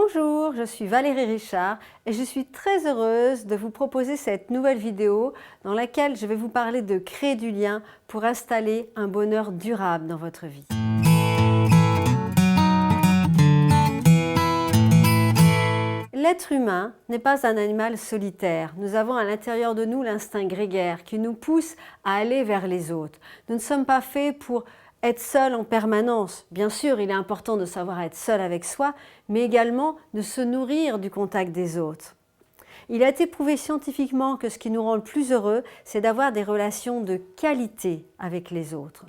Bonjour, je suis Valérie Richard et je suis très heureuse de vous proposer cette nouvelle vidéo dans laquelle je vais vous parler de créer du lien pour installer un bonheur durable dans votre vie. L'être humain n'est pas un animal solitaire. Nous avons à l'intérieur de nous l'instinct grégaire qui nous pousse à aller vers les autres. Nous ne sommes pas faits pour être seul en permanence. Bien sûr, il est important de savoir être seul avec soi, mais également de se nourrir du contact des autres. Il a été prouvé scientifiquement que ce qui nous rend le plus heureux, c'est d'avoir des relations de qualité avec les autres.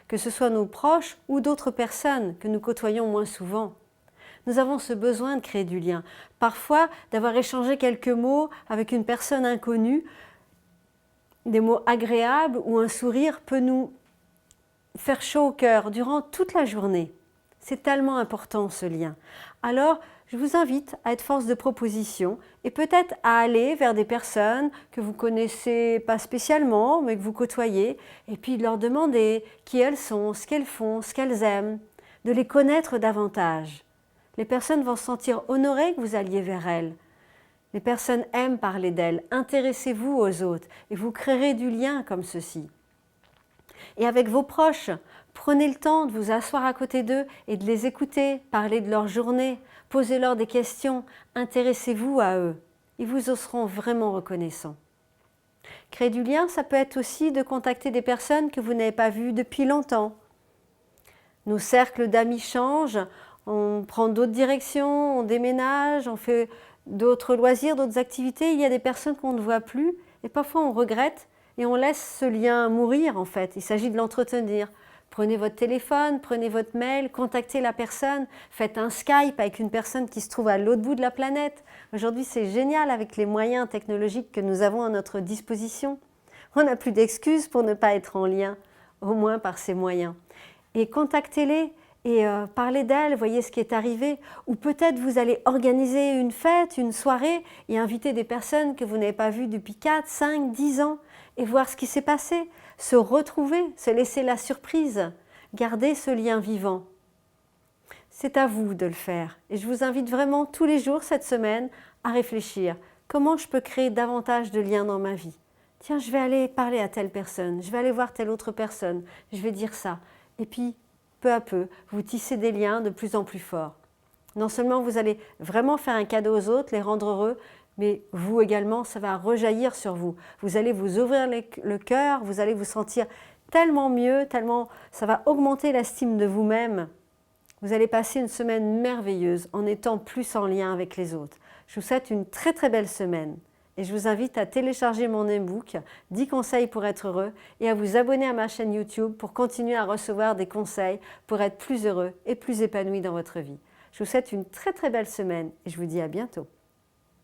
Que ce soit nos proches ou d'autres personnes que nous côtoyons moins souvent. Nous avons ce besoin de créer du lien. Parfois, d'avoir échangé quelques mots avec une personne inconnue, des mots agréables ou un sourire peut nous faire chaud au cœur durant toute la journée. C'est tellement important ce lien. Alors, je vous invite à être force de proposition et peut-être à aller vers des personnes que vous connaissez pas spécialement, mais que vous côtoyez, et puis de leur demander qui elles sont, ce qu'elles font, ce qu'elles aiment, de les connaître davantage. Les personnes vont se sentir honorées que vous alliez vers elles. Les personnes aiment parler d'elles. Intéressez-vous aux autres et vous créerez du lien comme ceci. Et avec vos proches, prenez le temps de vous asseoir à côté d'eux et de les écouter, parler de leur journée, posez-leur des questions, intéressez-vous à eux. Ils vous en seront vraiment reconnaissants. Créer du lien, ça peut être aussi de contacter des personnes que vous n'avez pas vues depuis longtemps. Nos cercles d'amis changent, on prend d'autres directions, on déménage, on fait d'autres loisirs, d'autres activités. Il y a des personnes qu'on ne voit plus et parfois on regrette et on laisse ce lien mourir en fait. Il s'agit de l'entretenir. Prenez votre téléphone, prenez votre mail, contactez la personne, faites un Skype avec une personne qui se trouve à l'autre bout de la planète. Aujourd'hui, c'est génial avec les moyens technologiques que nous avons à notre disposition. On n'a plus d'excuses pour ne pas être en lien, au moins par ces moyens. Et contactez-les et parlez d'elles, voyez ce qui est arrivé. Ou peut-être vous allez organiser une fête, une soirée et inviter des personnes que vous n'avez pas vues depuis 4, 5, 10 ans et voir ce qui s'est passé. Se retrouver, se laisser la surprise, garder ce lien vivant. C'est à vous de le faire. Et je vous invite vraiment tous les jours cette semaine à réfléchir. Comment je peux créer davantage de liens dans ma vie? Tiens, je vais aller parler à telle personne, je vais aller voir telle autre personne, je vais dire ça. Et puis, peu à peu, vous tissez des liens de plus en plus forts. Non seulement vous allez vraiment faire un cadeau aux autres, les rendre heureux, mais vous également, ça va rejaillir sur vous. Vous allez vous ouvrir le cœur, vous allez vous sentir tellement mieux, tellement ça va augmenter l'estime de vous-même. Vous allez passer une semaine merveilleuse en étant plus en lien avec les autres. Je vous souhaite une très très belle semaine. Et je vous invite à télécharger mon e-book 10 conseils pour être heureux et à vous abonner à ma chaîne YouTube pour continuer à recevoir des conseils pour être plus heureux et plus épanoui dans votre vie. Je vous souhaite une très très belle semaine et je vous dis à bientôt.